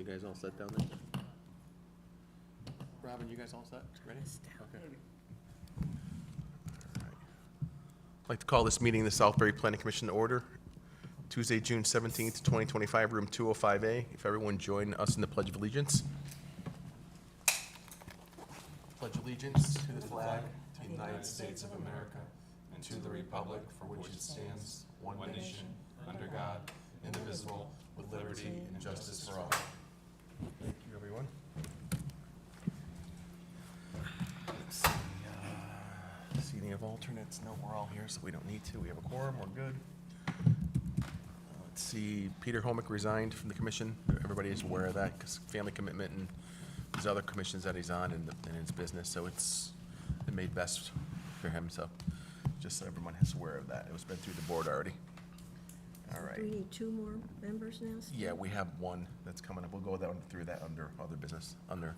You guys all set down there? Robin, you guys all set? Ready? Okay. All right. I'd like to call this meeting the Southbury Planning Commission to order. Tuesday, June 17th, 2025, room 205A. If everyone join us in the Pledge of Allegiance. Pledge allegiance to the flag, to the United States of America, and to the republic for which it stands, one nation, under God, indivisible, with liberty and justice for all. Thank you, everyone. Let's see, seating of alternates. No, we're all here, so we don't need to. We have a quorum. We're good. Let's see, Peter Homick resigned from the commission. Everybody is aware of that because family commitment and there's other commissions that he's on in his business, so it's been made best for him. So just so everyone is aware of that. It was been through the board already. All right. Do we need two more members now? Steve? Yeah, we have one that's coming up. We'll go through that under other business. I'll go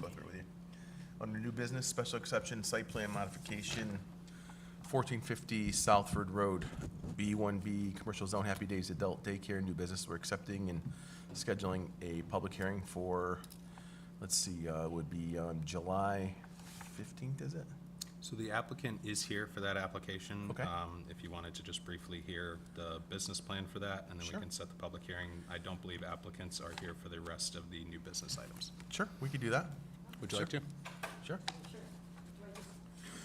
through it with you. Under new business, special exception, site plan modification, 1450 Southford Road, B1B, commercial zone, Happy Days Adult Daycare, new business. We're accepting and scheduling a public hearing for, let's see, would be July 15th, is it? So the applicant is here for that application. Okay. If you wanted to just briefly hear the business plan for that, and then Sure. we can set the public hearing. I don't believe applicants are here for the rest of the new business items. Sure, we could do that. Would you like to? Sure.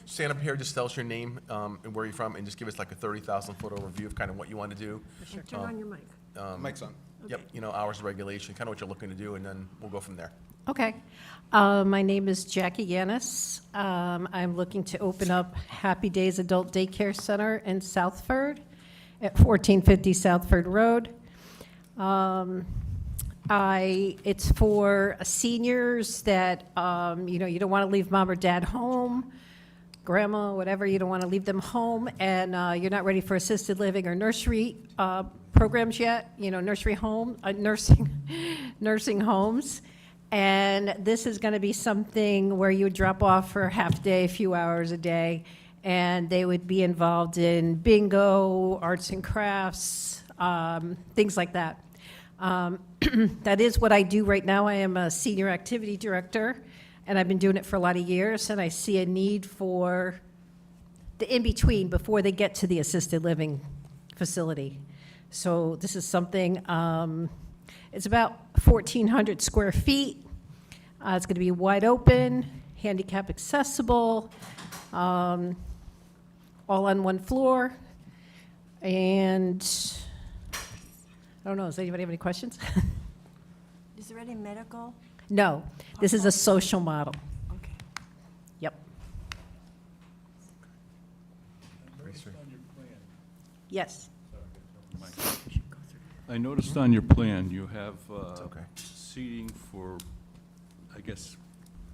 Stand up here, just tell us your name and where you're from, and just give us like a 30,000-foot overview of kind of what you want to do. Sure, turn on your mic. Mike's on. Yep, Okay. hours of regulation, kind of what you're looking to do, and then we'll go from there. Okay. My name is Jackie Yanis. I'm looking to open up Happy Days Adult Daycare Center in Southford at 1450 Southford Road. It's for seniors that, you don't want to leave mom or dad home, grandma, whatever, you don't want to leave them home, and you're not ready for assisted living or nursery programs yet, nursing homes. And this is going to be something where you would drop off for a half day, a few hours a day, and they would be involved in bingo, arts and crafts, things like that. That is what I do right now. I am a senior activity director, and I've been doing it for a lot of years, and I see a need for the in-between before they get to the assisted living facility. So this is something, it's about 1,400 square feet. It's going to be wide open, handicap accessible, all on one floor. And I don't know, does anybody have any questions? Is there any medical? No, this is a social model. Okay. Yep. Yes. I noticed on your plan, you have okay. seating for, I guess,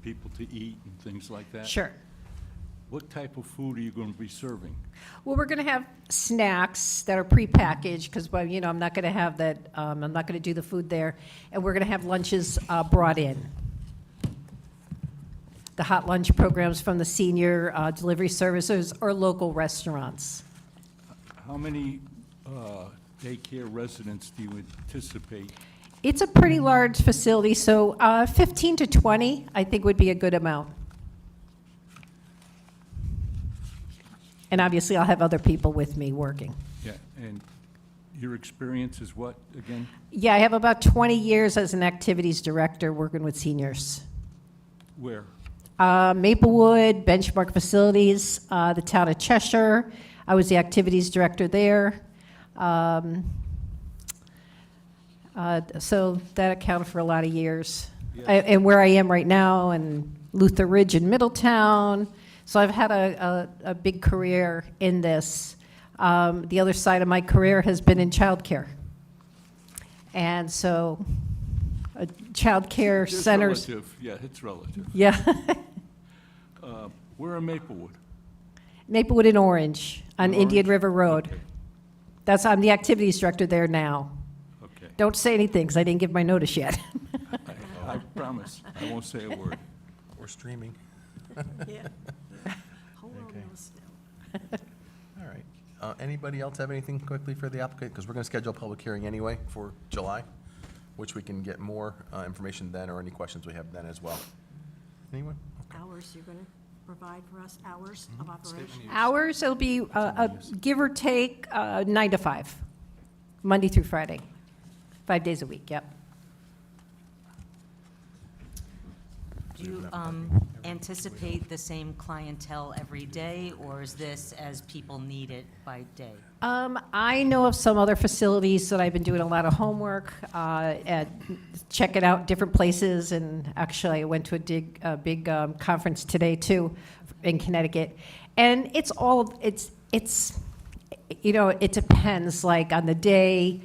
people to eat and things like that. Sure. What type of food are you going to be serving? Well, we're going to have snacks that are prepackaged because, I'm not going to have that, I'm not going to do the food there. And we're going to have lunches brought in. The hot lunch programs from the senior delivery services or local restaurants. How many daycare residents do you anticipate? It's a pretty large facility, so 15 to 20, I think, would be a good amount. And obviously, I'll have other people with me working. Yeah, and your experience is what, again? Yeah, I have about 20 years as an activities director working with seniors. Where? Maplewood, Benchmark Facilities, the town of Cheshire. I was the activities director there. So that accounted for a lot of years. Yes. And where I am right now, and Luther Ridge in Middletown. So I've had a big career in this. The other side of my career has been in childcare. And so childcare It's centers. relative. Yeah, it's relative. Yeah. Where in Maplewood? Maplewood and Orange on In Indian Orange? River Road. Okay. I'm the activities director there now. Okay. Don't say anything, because I didn't give my notice yet. I promise, I won't say a word. We're streaming. Yeah. Whole world Okay. knows now. All right. Anybody else have anything quickly for the applicant? Because we're going to schedule a public hearing anyway for July. which we can get more information then, or any questions we have then as well. Anyone? Hours you're going to provide for us, hours of operation? Hours, it'll be, give or take, 9 to 5, Monday through Friday, 5 days a week, yep. Do you anticipate the same clientele every day, or is this as people need it by day? I know of some other facilities that I've been doing a lot of homework, checking out different places, and actually I went to a big conference today too in Connecticut. And it's you know, it depends, like on the day,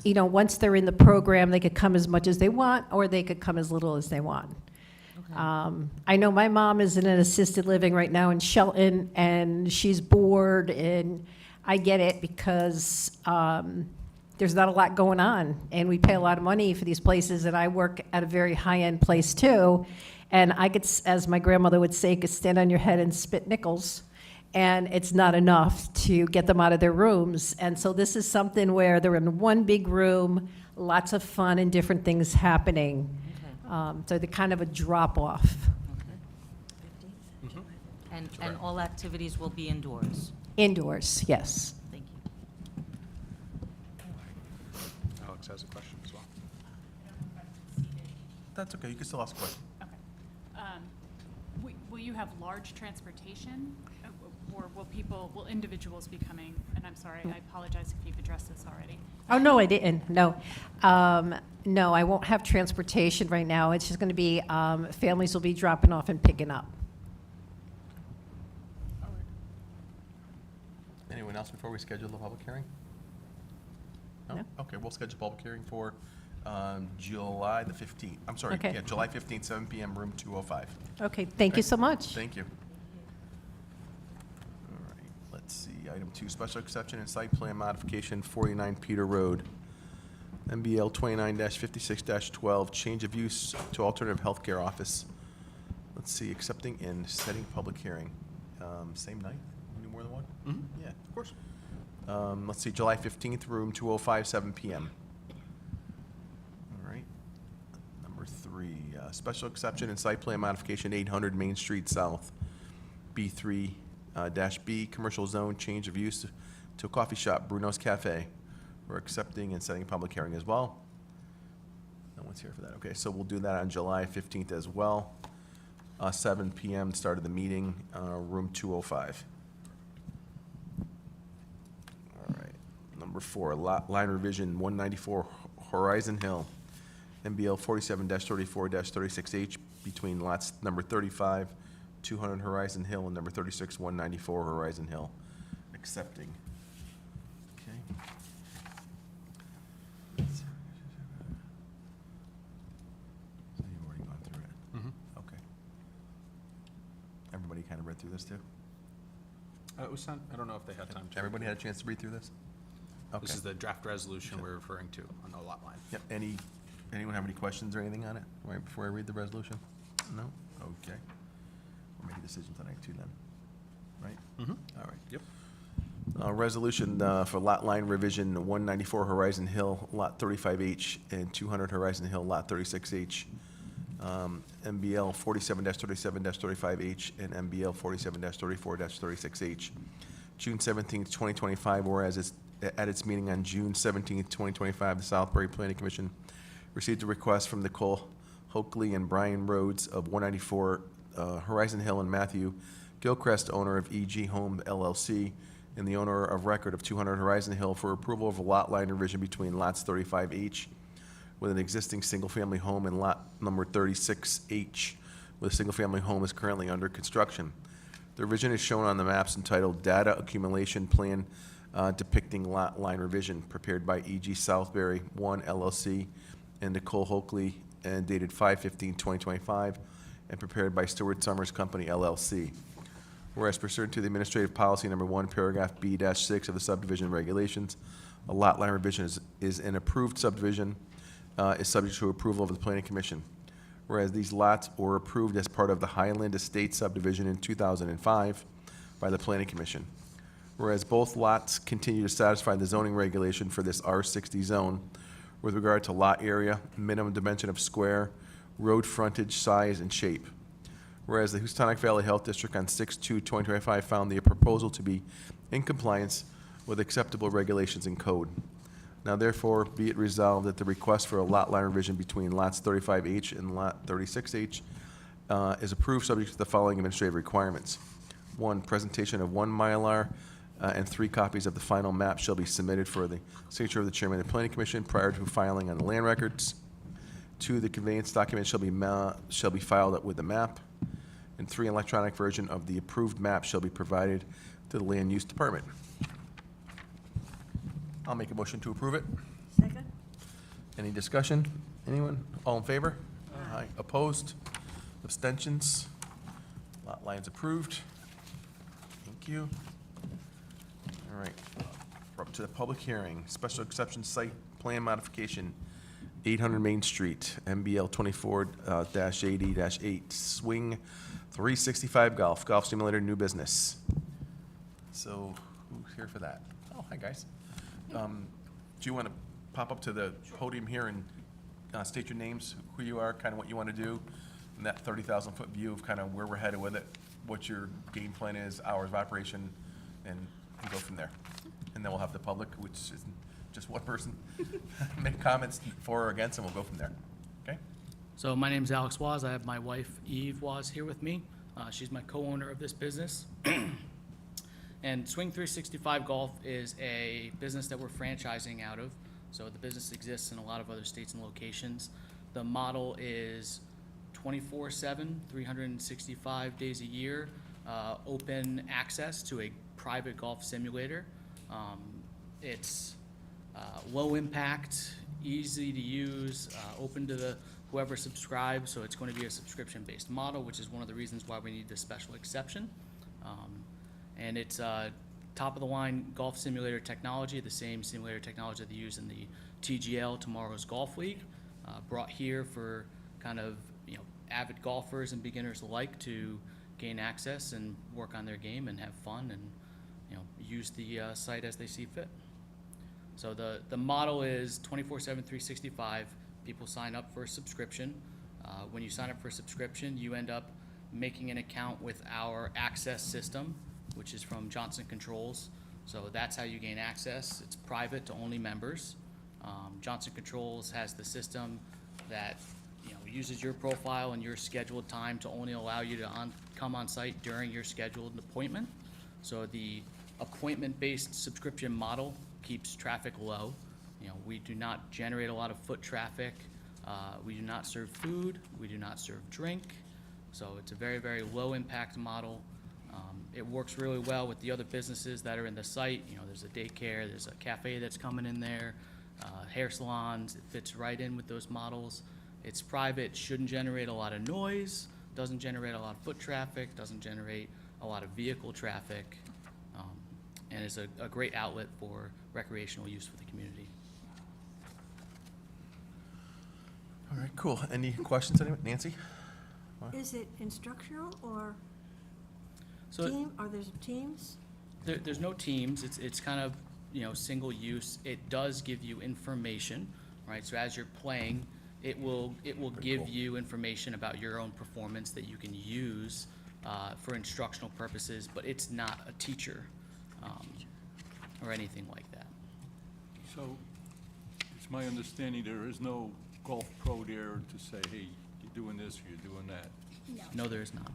you know, once they're in the program, they could come as much as they want, or they could come as little as they want. I know my mom is in an assisted living right now in Shelton, and she's bored, and I get it because there's not a lot going on, and we pay a lot of money for these places, and I work at a very high-end place too, and I could, as my grandmother would say, could stand on your head and spit nickels, and it's not enough to get them out of their rooms. And so this is something where they're in one big room, lots of fun and different things happening. So they're kind of a drop-off. And all activities will be indoors? Indoors, yes. Thank you. Alex has a question as well. That's okay, you can still ask a question. Okay. Will you have large transportation, or will individuals be coming? And I'm sorry, I apologize if you've addressed this already. Oh, no, I didn't, no. No, I won't have transportation right now. It's just going to be, families will be dropping off and picking up. Anyone else before we schedule the public hearing? No. Okay, we'll schedule a public hearing for July the 15th. I'm sorry, Okay. yeah, July 15th, 7 PM, room 205. Okay, thank you so much. Thank you. All right, let's see, item 2, special exception and site plan modification, 49 Peter Road. MBL 29-56-12, change of use to alternative healthcare office. Let's see, accepting and setting public hearing. Same night? We do more than one? Yeah, of course. Let's see, July 15th, room 205, 7 PM. All right. Number 3, special exception and site plan modification, 800 Main Street South, B3 dash B, commercial zone, change of use to a coffee shop, Bruno's Cafe. We're accepting and setting a public hearing as well. No one's here for that. Okay, so we'll do that on July 15th as well. 7 PM, start of the meeting, room 205. All right. Number 4, lot line revision, 194 Horizon Hill, MBL 47-34-36H, between lots number 35, 200 Horizon Hill, and number 36, 194 Horizon Hill. Accepting. Okay. So you've already gone through it? Okay. Everybody kind of read through this too? It was sent, I don't know if they had time to. Everybody had a chance to read through this? Okay. This is the draft resolution we're referring to on the lot line. Yep, anyone have any questions or anything on it, right before I read the resolution? No? Okay. We'll make a decision tonight too then, right? All right. Yep. Resolution for lot line revision, 194 Horizon Hill, Lot 35H, and 200 Horizon Hill, Lot 36H. MBL 47-37-35H and MBL 47-34-36H. June 17th, 2025, whereas it's at its meeting on June 17th, 2025, the Southbury Planning Commission received a request from Nicole Hoakley and Brian Rhodes of 194 Horizon Hill and Matthew Gilchrist, owner of EG Home LLC, and the owner of record of 200 Horizon Hill, for approval of a lot line revision between lots 35H with an existing single-family home and lot number 36H with a single-family home is currently under construction. The revision is shown on the maps entitled Data Accumulation Plan depicting lot line revision, prepared by E.G. Southbury 1 LLC and Nicole Hoakley, and dated 5/15/2025, and prepared by Stewart Summers Company LLC. Whereas pursuant to the Administrative Policy Number 1, Paragraph B-6 of the subdivision regulations, a lot line revision is an approved subdivision, is subject to approval of the Planning Commission. Whereas these lots were approved as part of the Highland Estate subdivision in 2005 by the Planning Commission. Whereas both lots continue to satisfy the zoning regulation for this R60 zone, with regard to lot area, minimum dimension of square, road frontage, size, and shape. Whereas the Houstonic Valley Health District on 6/2/2025 found the proposal to be in compliance with acceptable regulations and code. Now therefore, be it resolved that the request for a lot line revision between lots 35H and lot 36H is approved, subject to the following administrative requirements. 1, presentation of 1 Mylar and 3 copies of the final map shall be submitted for the signature of the chairman of the planning commission prior to filing on the land records. 2, the conveyance document shall be filed with the map. And 3, an electronic version of the approved map shall be provided to the land use department. I'll make a motion to approve it. Second? Any discussion? Anyone? All in favor? Aye. Opposed? Abstentions? Lot lines approved. Thank you. All right, we're up to the public hearing. Special exception site plan modification, 800 Main Street, MBL 24-80-8, Swing 365 Golf Simulator, new business. So who's here for that? Oh, hi, guys. Do you want to pop up to the podium here and state your names, who you are, kind of what you want to do, and that 30,000-foot view of kind of where we're headed with it, what your game plan is, hours of operation, and go from there. And then we'll have the public, which is just one person, make comments for or against, and we'll go from there. Okay? So my name's Alex Waz. I have my wife Eve Waz here with me. She's my co-owner of this business. And Swing 365 Golf is a business that we're franchising out of. So the business exists in a lot of other states and locations. The model is 24/7, 365 days a year, open access to a private golf simulator. It's low impact, easy to use, open to whoever subscribes, so it's going to be a subscription-based model, which is one of the reasons why we need this special exception. And it's top-of-the-line golf simulator technology, the same simulator technology that they use in the TGL, Tomorrow's Golf League, brought here for kind of, avid golfers and beginners alike to gain access and work on their game and have fun and, use the site as they see fit. So the model is 24/7, 365. People sign up for a subscription. When you sign up for a subscription, you end up making an account with our access system, which is from Johnson Controls. So that's how you gain access. It's private to only members. Johnson Controls has the system that uses your profile and your scheduled time to only allow you to come on site during your scheduled appointment. So the appointment-based subscription model keeps traffic low. We do not generate a lot of foot traffic. We do not serve food. We do not serve drink. So it's a very, very low-impact model. It works really well with the other businesses that are in the site. There's a daycare, there's a cafe that's coming in there, hair salons. It fits right in with those models. It's private, shouldn't generate a lot of noise, doesn't generate a lot of foot traffic, doesn't generate a lot of vehicle traffic, and is a great outlet for recreational use for the community. All right, cool. Any questions, anyone? Nancy? Is it instructional or So team? Are there teams? there's no teams. It's kind of, single use. It does give you information, right? So as you're playing, it will give you information about your own performance that you can use for instructional purposes, but it's not a teacher or anything like that. So it's my understanding there is no golf pro there to say, hey, you're doing this or you're doing that. No, there is not.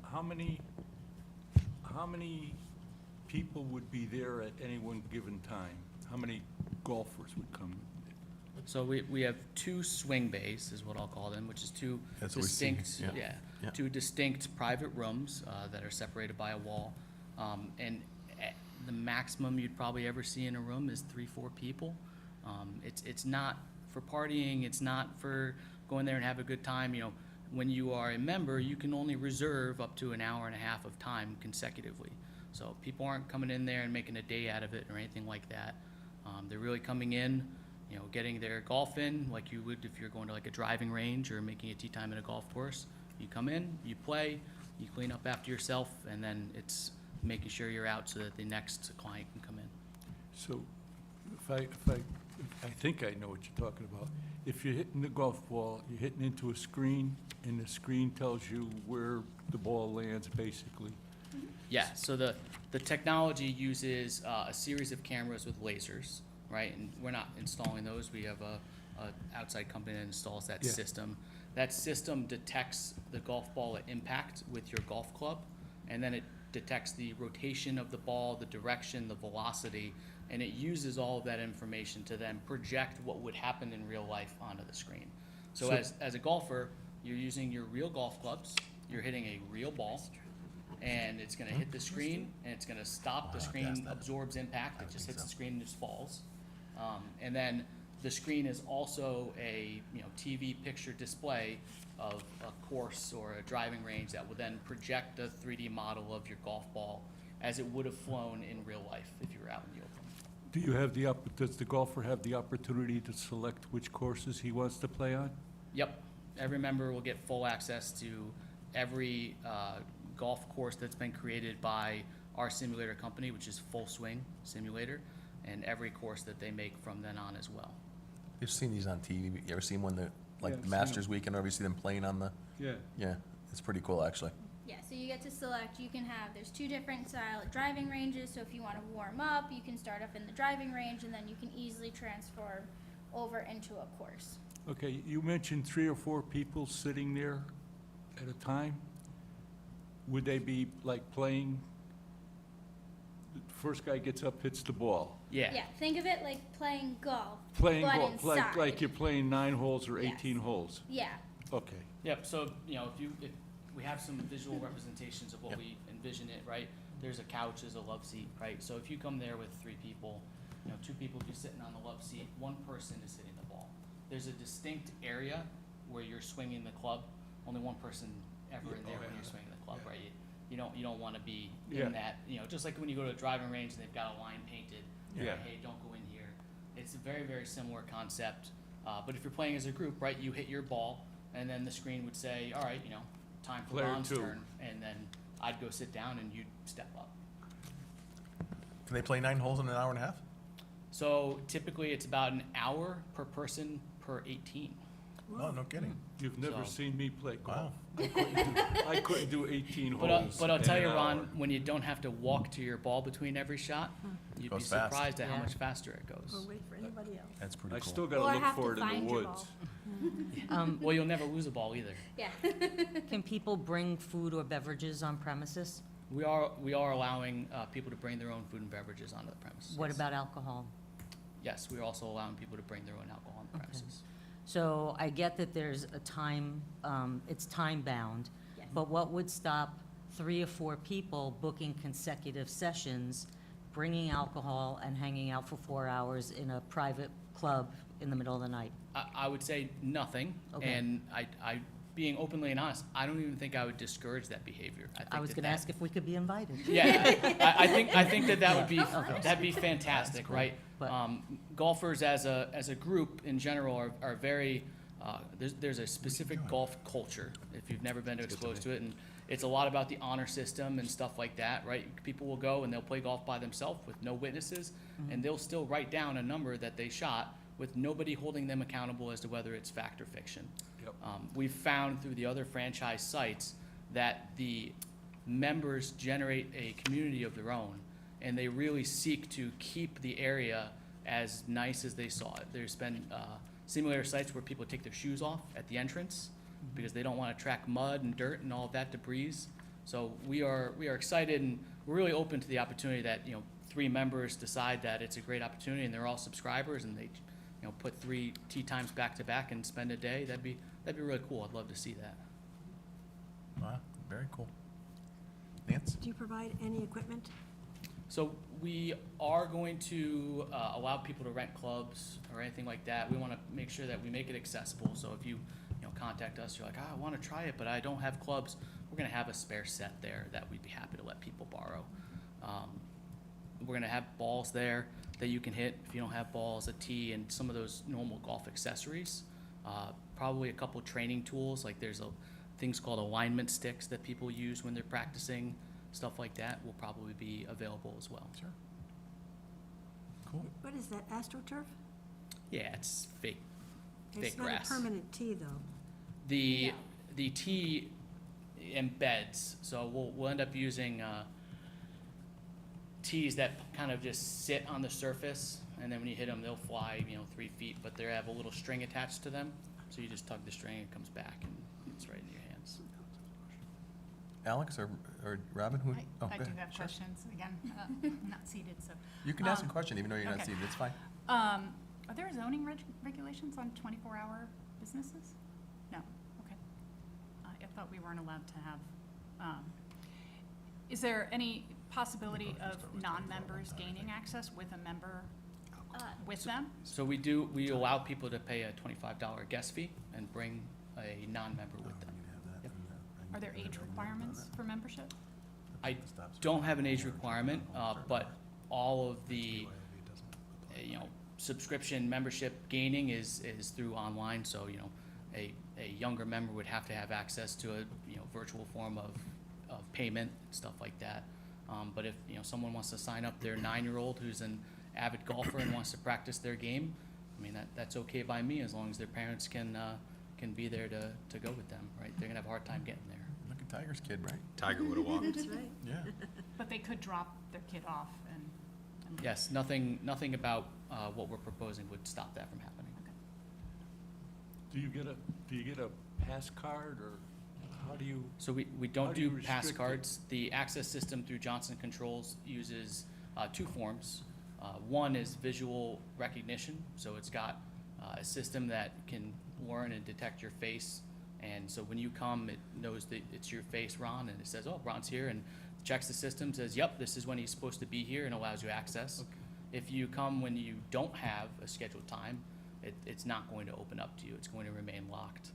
How many people would be there at any one given time? How many golfers would come? So we have two swing bays, is what I'll call them, which is two That's what we see, distinct, yeah. Yeah. two distinct private rooms that are separated by a wall. And the maximum you'd probably ever see in a room is 3-4 people. It's not for partying, it's not for going there and have a good time. When you are a member, you can only reserve up to an hour and a half of time consecutively. So people aren't coming in there and making a day out of it or anything like that. They're really coming in, getting their golf in like you would if you're going to like a driving range or making a tee time at a golf course. You come in, you play, you clean up after yourself, and then it's making sure you're out so that the next client can come in. So if I I think I know what you're talking about. If you're hitting the golf ball, you're hitting into a screen, and the screen tells you where the ball lands, basically. Yeah, so the technology uses a series of cameras with lasers, right? And we're not installing those. We have a outside company that installs that Yeah. system. That system detects the golf ball at impact with your golf club, and then it detects the rotation of the ball, the direction, the velocity, and it uses all of that information to then project what would happen in real life onto the screen. So as a golfer, you're using your real golf clubs, you're hitting a real ball, and it's gonna hit the screen, and it's gonna stop, the screen absorbs impact, it just hits the screen and just falls. And then the screen is also a, TV picture display of a course or a driving range that will then project a 3D model of your golf ball as it would have flown in real life if you were out in the open. Do you have does the golfer have the opportunity to select which courses he wants to play on? Yep, every member will get full access to every golf course that's been created by our simulator company, which is Full Swing Simulator, and every course that they make from then on as well. You've seen these on TV. You ever seen when Yeah, the I've seen Masters weekend, or you see them playing on the, Yeah. yeah, it's pretty cool, actually. Yeah, so you get to select, you can have, there's two different style of driving ranges, so if you want to warm up, you can start off in the driving range, and then you can easily transfer over into a course. Okay, you mentioned 3 or 4 people sitting there at a time. Would they be like playing, the first guy gets up, hits the ball? Yeah, think of it like playing golf, Playing but golf, like inside. you're playing 9 holes or Yes. 18 holes? Yeah, Okay. Yep, so, if we have some visual representations of what we envision it, right? There's a couch, there's a love seat, right? So if you come there with 3 people, 2 people be sitting on the love seat, 1 person is hitting the ball. There's a distinct area where you're swinging the club, only 1 person ever in there when you're swinging the club, right? You don't wanna be Yeah. in that, just like when you go to a driving range and they've got a line painted, Yeah. like, hey, don't go in here. It's a very, very similar concept, but if you're playing as a group, right, you hit your ball, and then the screen would say, all right, time for Player Ron's 2. turn, and then I'd go sit down and you'd step up. Can they play 9 holes in an hour and a half? So typically, it's about an hour per person per 18. Oh, no kidding. You've never So- seen me play golf. Wow. I couldn't do 18 But, holes but I'll in tell an you, hour. Ron, when you don't have to walk to your ball between every shot, you'd be Goes fast. surprised at how Yeah. much faster it goes. Or wait for anybody else. That's pretty I cool. still Or gotta look have for to it in find the your woods. ball. Well, you'll never lose a ball either. Yeah. Can people bring food or beverages on premises? We are allowing people to bring their own food and beverages onto the premises. What yes. about alcohol? Yes, we're also allowing people to bring their own alcohol on the Okay. premises. So I get that there's a time, it's time-bound, Yes. but what would stop 3 or 4 people booking consecutive sessions, bringing alcohol and hanging out for 4 hours in a private club in the middle of the night? I would say nothing, Okay. and being openly and honest, I don't even think I would discourage that behavior. I think was that gonna that- ask if we could be invited. Yeah, I think that would be, Okay. that'd be fantastic, right? But- Golfers as a group in general are very, there's a specific golf culture, if you've never been exposed to it, and it's a lot about the honor system and stuff like that, right? People will go and they'll play golf by themselves with no witnesses, and they'll still write down a number that they shot with nobody holding them accountable as to whether it's fact or fiction. Yep. We've found through the other franchise sites that the members generate a community of their own, and they really seek to keep the area as nice as they saw it. There's been simulator sites where people take their shoes off at the entrance because they don't want to track mud and dirt and all of that debris. So we are excited, and we're really open to the opportunity that 3 members decide that it's a great opportunity and they're all subscribers and they put 3 tee times back to back and spend a day. That'd be really cool. I'd love to see that. Wow, very cool. Nance? Do you provide any equipment? So we are going to allow people to rent clubs or anything like that. We want to make sure that we make it accessible. So if you contact us, you're like, I want to try it, but I don't have clubs. We're going to have a spare set there that we'd be happy to let people borrow. We're going to have balls there that you can hit if you don't have balls, a tee, and some of those normal golf accessories. Probably a couple training tools, like there's things called alignment sticks that people use when they're practicing. Stuff like that will probably be available as well. Sure. Cool. What is that, AstroTurf? Yeah, it's fake It's not grass. a permanent tee, though. The tee embeds, so we'll end up using tees that kind of just sit on the surface, and then when you hit them, they'll fly, 3 feet, but they have a little string attached to them, so you just tug the string, it comes back, and it's right in your hands. Alex or Robin, who? oh, I go do ahead. have Sure. questions, again, not seated, so. You can ask a Um, question even though you're not okay. seated, it's fine. Are there zoning regulations on 24-hour businesses? No, okay. I thought we weren't allowed to have, is there any possibility of non-members gaining access with a member with them? So we allow people to pay a $25 guest fee and bring a non-member with them. Yep. Are there age requirements for membership? I don't have an age requirement, but all of the, subscription membership gaining is through online, so, a younger member would have to have access to a, virtual form of payment, stuff like that. But if, someone wants to sign up their 9-year-old who's an avid golfer and wants to practice their game, I mean, that's okay by me, as long as their parents can be there to go with them, right? They're gonna have a hard time getting there. Look at Tiger's kid, right? Tiger would have walked. That's right. Yeah. But they could drop their kid off and leave. Yes, nothing about what we're proposing would stop that from happening. Do you get a pass card, or how do you? So we How don't do you do pass restrict it? cards. The access system through Johnson Controls uses 2 forms. One is visual recognition, so it's got a system that can learn and detect your face. And so when you come, it knows that it's your face, Ron, and it says, oh, Ron's here, and checks the system, says, yep, this is when he's supposed to be here, and allows you access. If you come when you don't have a scheduled time, it's not going to open up to you. It's going to remain locked.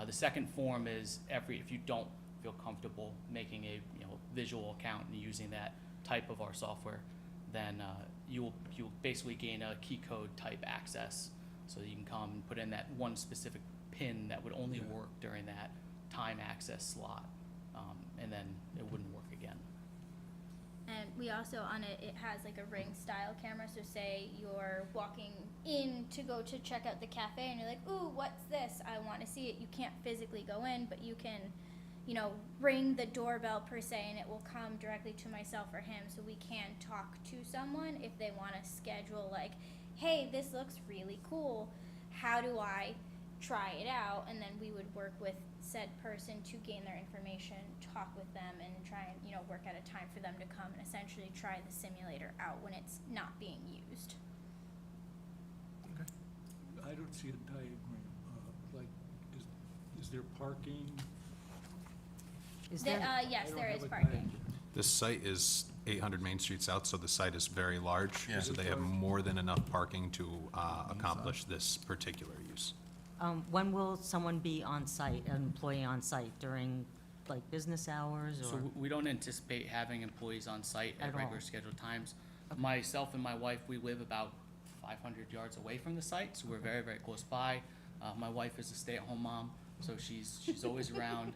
The second form is if you don't feel comfortable making a visual account and using that type of our software, then you'll basically gain a key code type access, so that you can come and put in that one specific PIN that would only work during that time access slot, and then it wouldn't work again. And we also, on it has like a ring style camera, so say you're walking in to go to check out the cafe and you're like, ooh, what's this? I want to see it. You can't physically go in, but you can, ring the doorbell per se, and it will come directly to myself or him, so we can talk to someone if they want to schedule, like, hey, this looks really cool. How do I try it out? And then we would work with said person to gain their information, talk with them, and try and, work out a time for them to come and essentially try the simulator out when it's not being used. I don't see a diagram, like, is there parking? Is There, there, yes, I don't there have is a parking. diagram. This site is 800 Main Street South, so the site is very large. Yeah. So they have more than enough parking to accomplish this particular use. when will someone be on site, an employee on site, during, like, business hours, So or? we don't anticipate having employees on site At at all. regular scheduled times. Myself and my wife, we live about 500 yards away from the site, so we're very, very close by. My wife is a stay-at-home mom, so she's always around.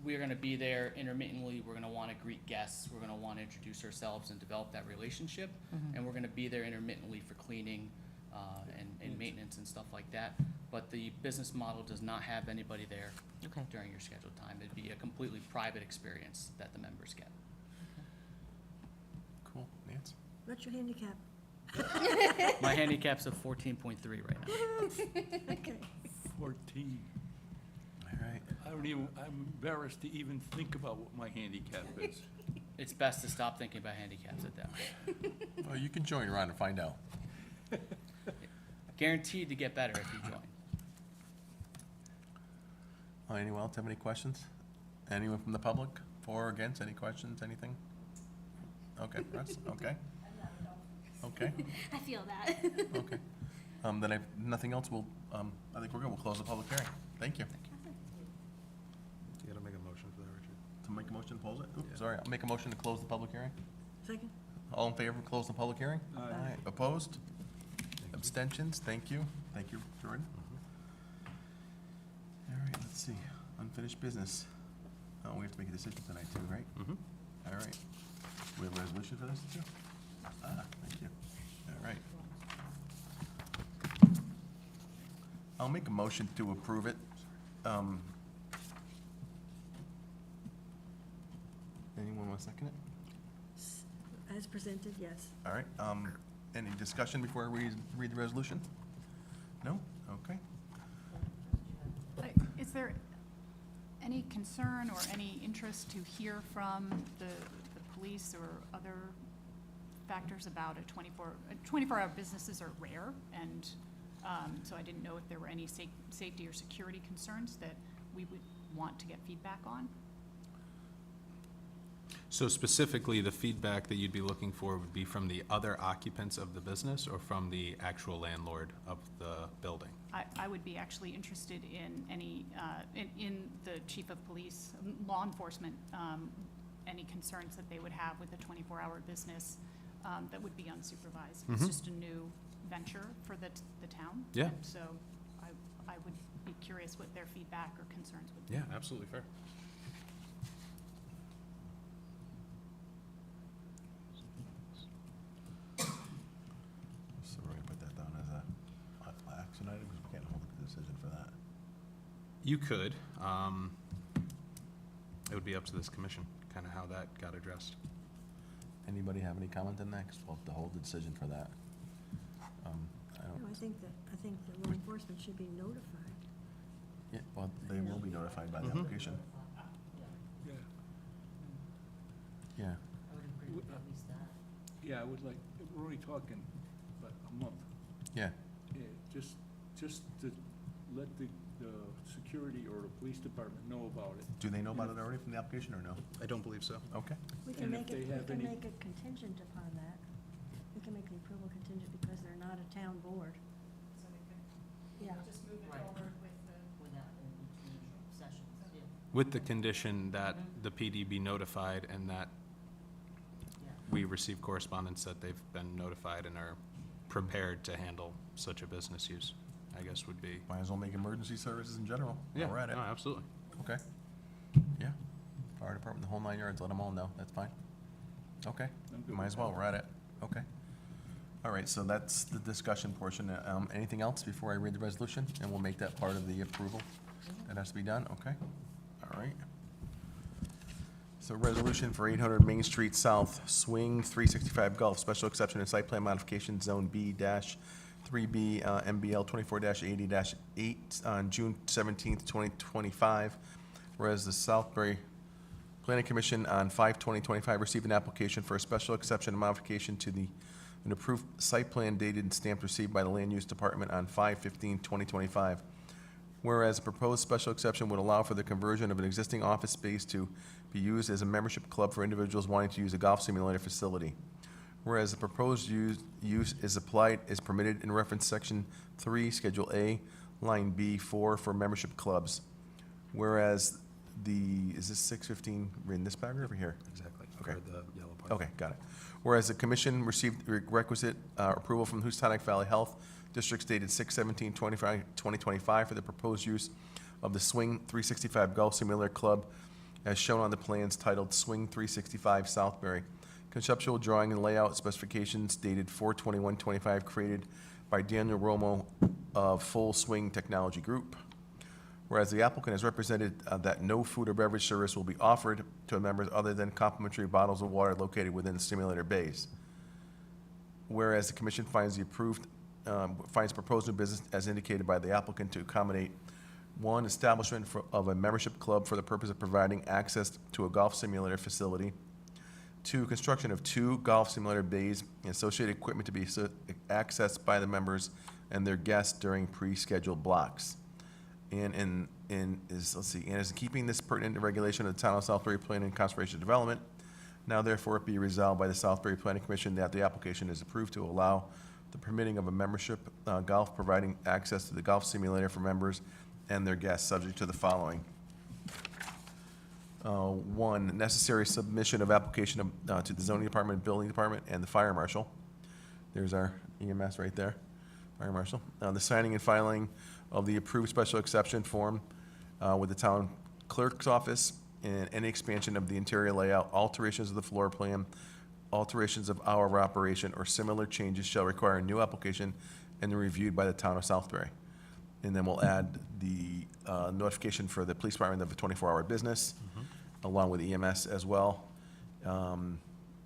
We're gonna be there intermittently, we're gonna wanna greet guests, we're gonna wanna introduce ourselves and develop that relationship. And we're gonna be there intermittently for cleaning, and maintenance and stuff like that. But the business model does not have anybody there Okay. during your scheduled time. It'd be a completely private experience that the members get. Cool. Nance? What's your handicap? My handicap's a 14.3 right now. 14. All right. I'm embarrassed to even think about what my handicap is. It's best to stop thinking about handicaps at that point. Well, you can join Ron and find out. Guaranteed to get better if you join. Anyone else have any questions? Anyone from the public? For or against? Any questions? Anything? Okay, Russ? Okay. Okay, I feel that. okay. Then if nothing else, I think we're good. We'll close the public hearing. Thank you. You gotta make a motion for that, Richard. To make a motion to close it? Oops, sorry. I'll make a motion to close the public hearing. Second? All in favor of close the public hearing? Aye. Opposed? Abstentions? Thank you. Thank you, Jordan. All right, let's see. Unfinished business. Oh, we have to make a decision tonight too, right? Mhm. All right. We have a resolution for this too? Ah, thank you. All right. I'll make a motion to approve it. Anyone want to second it? As presented, yes. All right, any discussion before we read the resolution? No? Okay. Is there any concern or any interest to hear from the police or other factors about a 24-hour businesses are rare, and so I didn't know if there were any safety or security concerns that we would want to get feedback on? So specifically, the feedback that you'd be looking for would be from the other occupants of the business or from the actual landlord of the building? I would be actually interested in any, in the chief of police, law enforcement, any concerns that they would have with the 24-hour business that would be unsupervised. It's just a new venture for the town. Yeah. And so I would be curious what their feedback or concerns would be. Yeah, absolutely fair. So we're gonna put that down as a action item, because we can't hold a decision for that. You could. It would be up to this commission, kind of how that got addressed. Anybody have any comment on that? Because we'll have to hold the decision for that. I No, don't, I think that law enforcement should be notified. yeah, well, they will be notified by the application. Yeah. Yeah. I would agree with at least that. Yeah, I would like, we're only talking about a month. Yeah. Yeah, just to let the security or the police department know about it. Do they know about it already from the application or no? I don't believe so. Okay. We And can if make they it, have we can any- make it contingent upon that. We can make the approval contingent because they're not a town board. Yeah. Just move it Right. forward with the. Without, in between sessions, yeah. With the condition that the PD be notified and that Yeah. we receive correspondence that they've been notified and are prepared to handle such a business use, I guess would be. Might as well make emergency services in general. while Yeah, We're at it. no, absolutely. Okay. Yeah. Fire department, the whole 9 yards, let them all know. That's fine. Okay. I'm good Might with as well, that. we're at it. Okay. All right, so that's the discussion portion. Anything else before I read the resolution? And we'll make that part of the approval. That has to be done, okay? All right. So resolution for 800 Main Street South, Swing 365 Golf, special exception and site plan modification, Zone B-3B, MBL 24-80-8 on June 17th, 2025. Whereas the Southbury Planning Commission on 5/20/25 received an application for a special exception and modification to an approved site plan dated and stamped received by the Land Use Department on 5/15/2025. Whereas the proposed special exception would allow for the conversion of an existing office space to be used as a membership club for individuals wanting to use a golf simulator facility. Whereas the proposed use is permitted in reference section 3, Schedule A, line B4 for membership clubs. Whereas is this 615 in this paragraph or here? Exactly. Okay. For the yellow part. Okay, got it. Whereas the commission received requisite approval from Houstonic Valley Health Districts dated 6/17/2025 for the proposed use of the Swing 365 Golf Simulator Club as shown on the plans titled Swing 365 Southbury. Conceptual drawing and layout specifications dated 4/21/25 created by Daniel Romo of Full Swing Technology Group. Whereas the applicant has represented that no food or beverage service will be offered to members other than complimentary bottles of water located within the simulator bays. Whereas the commission finds proposed new business as indicated by the applicant to accommodate one, establishment of a membership club for the purpose of providing access to a golf simulator facility. Two, construction of 2 golf simulator bays and associated equipment to be accessed by the members and their guests during pre-scheduled blocks. And is in keeping this pertinent to regulation of the Town of Southbury Planning and Conservation Development, now therefore it be resolved by the Southbury Planning Commission that the application is approved to allow the permitting of a membership golf providing access to the golf simulator for members and their guests, subject to the following. 1, necessary submission of application to the zoning department, building department, and the fire marshal. There's our EMS right there, fire marshal. The signing and filing of the approved special exception form with the town clerk's office, and any expansion of the interior layout, alterations of the floor plan, alterations of hour of operation, or similar changes shall require a new application and reviewed by the town of Southbury. And then we'll add the notification for the police department of a 24-hour business, along with EMS as well.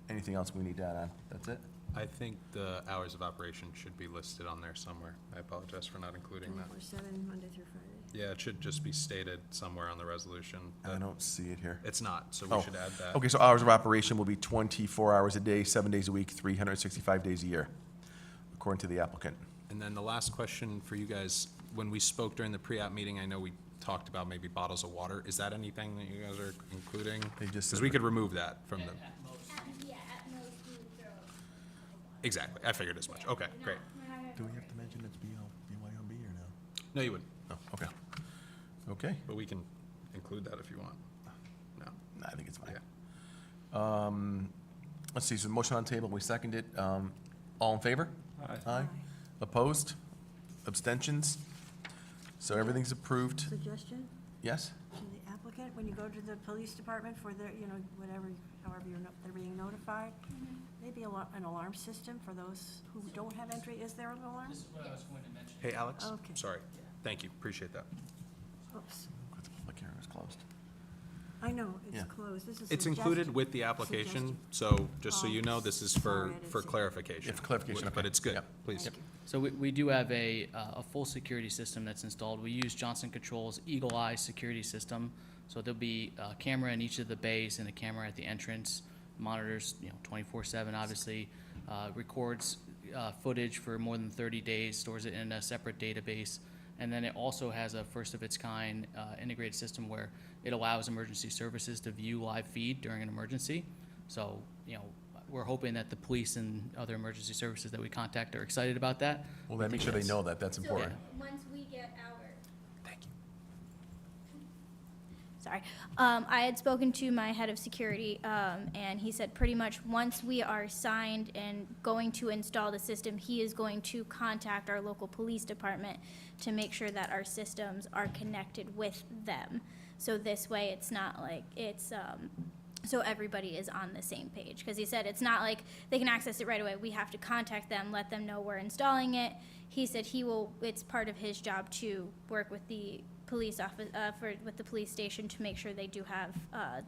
Anything else we need to add on? That's it? I think the hours of operation should be listed on there somewhere. I apologize for not including that. 24/7, Monday through Friday. Yeah, it should just be stated somewhere on the resolution. I don't see it here. It's not, so Oh, we should add that. Okay, so hours of operation will be 24 hours a day, 7 days a week, 365 days a year, according to the applicant. And then the last question for you guys, when we spoke during the pre-app meeting, I know we talked about maybe bottles of water. Is that anything that you guys are including? They just Because said- we could remove that from the, Yeah, at most we would throw. exactly, I figured as much. Okay, great. Do we have to mention it's BYOB or no? No, you would, Oh, okay. Okay, but we can include that if you want. No, Nah, I think it's fine. yeah. Let's see, so motion on the table, we second it. All in favor? Aye. Opposed? Abstentions? So everything's approved. Suggestion Yes? to the applicant, when you go to the police department for their, whatever, however they're being notified, maybe an alarm system for those who don't have entry. Is there an alarm? This is what I was going to mention. Hey, Alex? Okay. Sorry. Thank you, appreciate that. Oops. The public hearing is closed. I know, Yeah. it's closed. This is It's suggestion. included with the application, so just so you know, this is Sorry, I didn't for see it. clarification. Yeah, for clarification, But okay. it's good, Yep. please. So we do have a full security system that's installed. We use Johnson Controls Eagle Eye security system. So there'll be a camera in each of the bays and a camera at the entrance, monitors, 24/7, obviously, records footage for more than 30 days, stores it in a separate database. And then it also has a first-of-its-kind integrated system where it allows emergency services to view live feed during an emergency. So, we're hoping that the police and other emergency services that we contact are excited about that. Well, then make sure they know that, that's So important. once we get our. Thank you. Sorry. I had spoken to my head of security, and he said pretty much once we are signed and going to install the system, he is going to contact our local police department to make sure that our systems are connected with them. So this way, it's not like so everybody is on the same page. Because he said it's not like they can access it right away. We have to contact them, let them know we're installing it. He said it's part of his job to work with the police office, with the police station to make sure they do have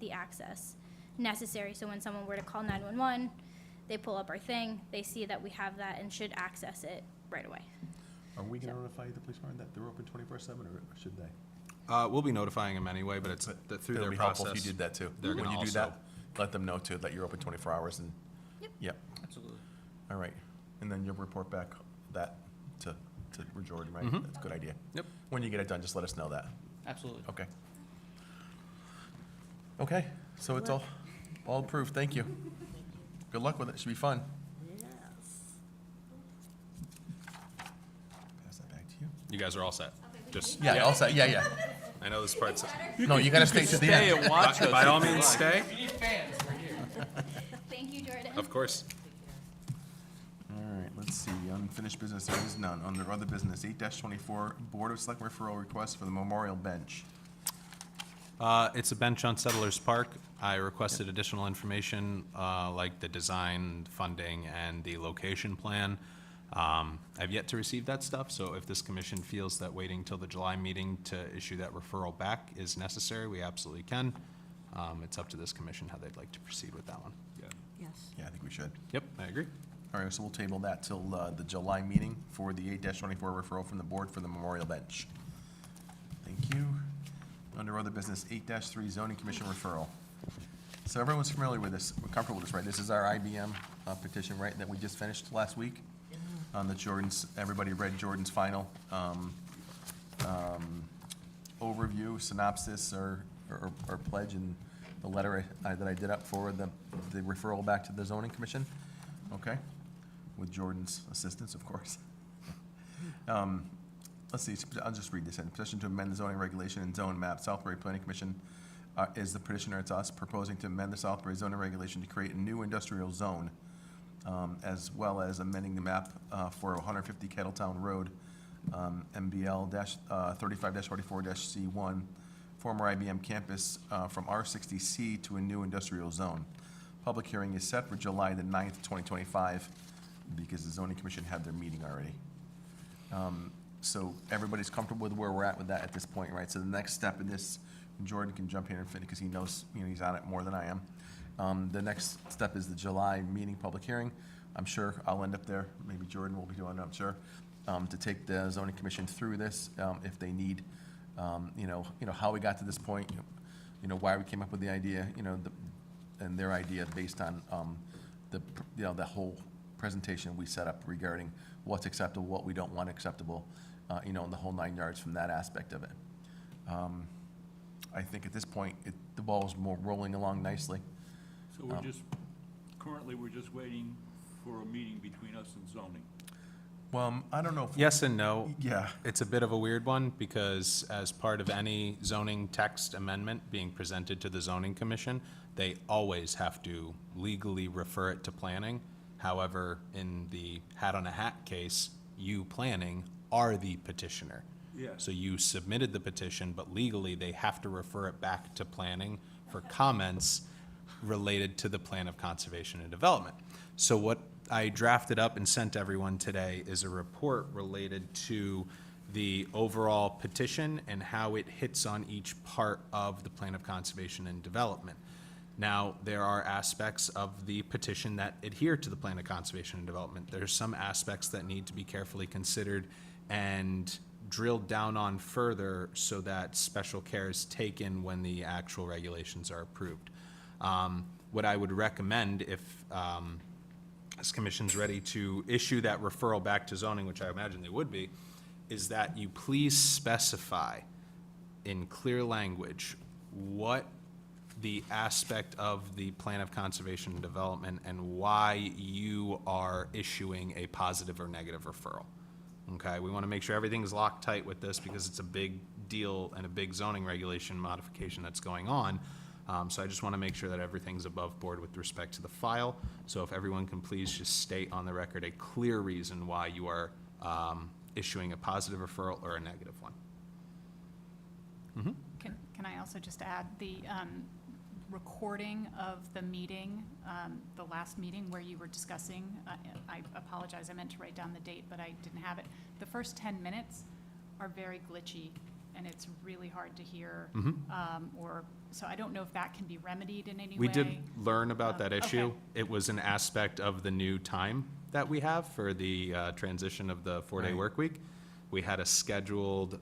the access necessary. So when someone were to call 911, they pull up our thing, they see that we have that and should access it right away. Are we gonna notify the police department that they're open 24/7, or should they? We'll be notifying them anyway, but it's But through it'll their be helpful process. if you did that too. They're When gonna you do also- that, let them know too, that you're open 24 hours and, Yep. yep, Absolutely. all right. And then you'll report back that to Jordan, right? Mhm. That's a good idea. Yep. When you get it done, just let us know that. Absolutely. Okay. Okay, so it's all approved, thank you. Good luck with it, should be fun. Yes. Pass that back to you. You guys are all set. Just, Yeah, all set, yeah. I know this part's, No, you gotta stay to the end. and watch us. by all means, stay. Thank you, Jordan. Of course. All right, let's see, unfinished business, there is none. Under other business, 8-24, Board of Selectmen referral request for the memorial bench. It's a bench on Settlers Park. I requested additional information, like the design, funding, and the location plan. I've yet to receive that stuff, so if this commission feels that waiting till the July meeting to issue that referral back is necessary, we absolutely can. It's up to this commission how they'd like to proceed with that one. Yes. Yeah, I think we should. Yep, I agree. All right, so we'll table that till the July meeting for the 8-24 referral from the board for the memorial bench. Thank you. Under other business, 8-3 zoning commission referral. So everyone's familiar with this, we're comfortable with this, right? This is our IBM petition, right, that we just finished last week? Everybody read Jordan's final overview, synopsis, or pledge, and the letter that I did up for the referral back to the zoning commission? Okay, with Jordan's assistance, of course. Let's see, I'll just read this in. Petition to amend the zoning regulation and zone map. Southbury Planning Commission is the petitioner, it's us, proposing to amend the Southbury zoning regulation to create a new industrial zone, as well as amending the map for 150 Kettletown Road, MBL 35-44-C1, former IBM campus, from R60C to a new industrial zone. Public hearing is set for July the 9th, 2025, because the zoning commission had their meeting already. So everybody's comfortable with where we're at with that at this point, right? So the next step in this, Jordan can jump in and fit, because he knows, he's on it more than I am. The next step is the July meeting, public hearing. I'm sure I'll end up there, maybe Jordan will be doing it, I'm sure, to take the zoning commission through this, if they need, how we got to this point, why we came up with the idea, and their idea based on, the whole presentation we set up regarding what's acceptable, what we don't want acceptable, and the whole 9 yards from that aspect of it. I think at this point, the ball is more rolling along nicely. So currently, we're just waiting for a meeting between us and zoning. Well, I don't know if. Yes and no. Yeah. It's a bit of a weird one, because as part of any zoning text amendment being presented to the zoning commission, they always have to legally refer it to planning. However, in the hat on a hat case, you planning are the petitioner. Yeah. So you submitted the petition, but legally, they have to refer it back to planning for comments related to the plan of conservation and development. So what I drafted up and sent everyone today is a report related to the overall petition and how it hits on each part of the plan of conservation and development. Now, there are aspects of the petition that adhere to the plan of conservation and development. There's some aspects that need to be carefully considered and drilled down on further so that special care is taken when the actual regulations are approved. What I would recommend, if this commission's ready to issue that referral back to zoning, which I imagine they would be, is that you please specify in clear language what the aspect of the plan of conservation and development and why you are issuing a positive or negative referral. Okay, we want to make sure everything is locked tight with this, because it's a big deal and a big zoning regulation modification that's going on. So I just want to make sure that everything's above board with respect to the file. So if everyone can please just state on the record a clear reason why you are issuing a positive referral or a negative one. Can I also just add the recording of the meeting, the last meeting where you were discussing, I apologize, I meant to write down the date, but I didn't have it. The first 10 minutes are very glitchy, and it's really hard to hear, so I don't know if that can be remedied in any way. We did learn about that issue. Okay. It was an aspect of the new time that we have for the transition of the 4-day Right. work week. We had a scheduled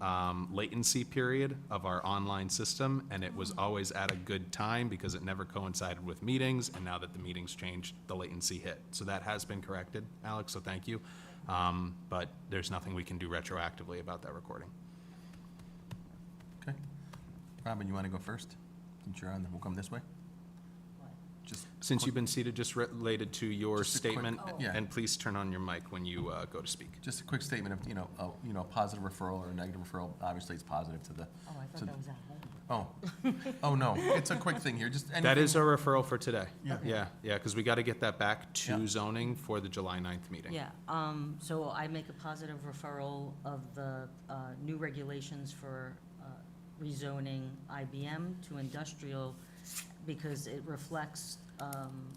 latency period of our online system, and it was always at a good time because it never coincided with meetings, and now that the meetings changed, the latency hit. So that has been corrected, Alex, so thank you. But there's nothing we can do retroactively about that recording. Okay. Robin, you want to go first? Since you're on, we'll come this way. Just Since you've been seated, just related to your Just a quick- statement, yeah. and please turn on your mic when you go to speak. Just a quick statement of, a positive referral or a negative referral. Obviously, it's positive to the. Oh, I to- thought that was at home. Oh, no, it's a quick thing here, just anything. That is a referral for today. Yeah. Yeah, because we got to get that back Yeah. to zoning for the July 9th meeting. Yeah, so I make a positive referral of the new regulations for rezoning IBM to industrial, because it reflects,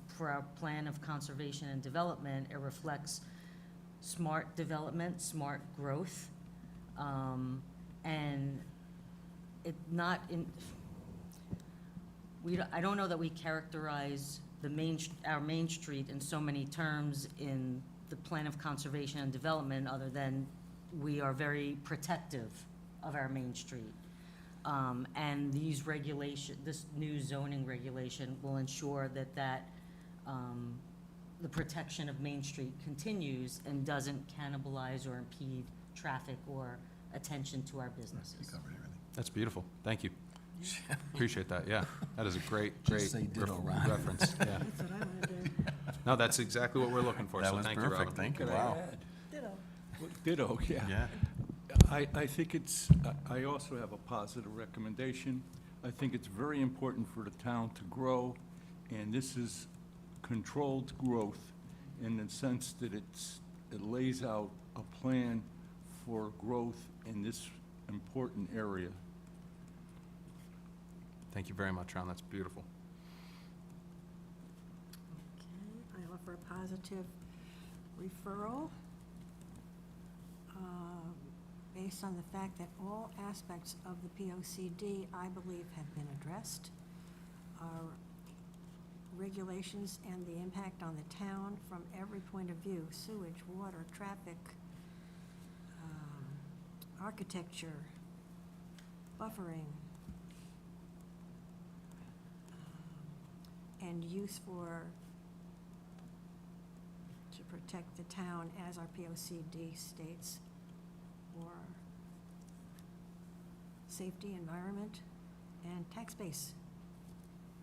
for our plan of conservation and development, it reflects smart development, smart growth, and it not in, I don't know that we characterize our Main Street in so many terms in the plan of conservation and development, other than we are very protective of our Main Street. And this new zoning regulation will ensure that the protection of Main Street continues and doesn't cannibalize or impede traffic or attention to our You businesses. covered everything. That's beautiful. Thank you. Appreciate that, yeah. That is a great say ditto, Ron. reference, yeah. That's what I want to do. No, that's exactly what we're looking for, That so was thank you, Robin. perfect, thank you, Could I wow. add? Ditto. Well, Ditto, yeah. Yeah, I think I also have a positive recommendation. I think it's very important for the town to grow, and this is controlled growth in the sense that it lays out a plan for growth in this important area. Thank you very much, Ron, that's beautiful. Okay, I offer a positive referral. based on the fact that all aspects of the POCD, I believe, have been addressed. Our regulations and the impact on the town from every point of view, sewage, water, traffic, architecture, buffering, and use to protect the town as our POCD states, for safety, environment, and tax base.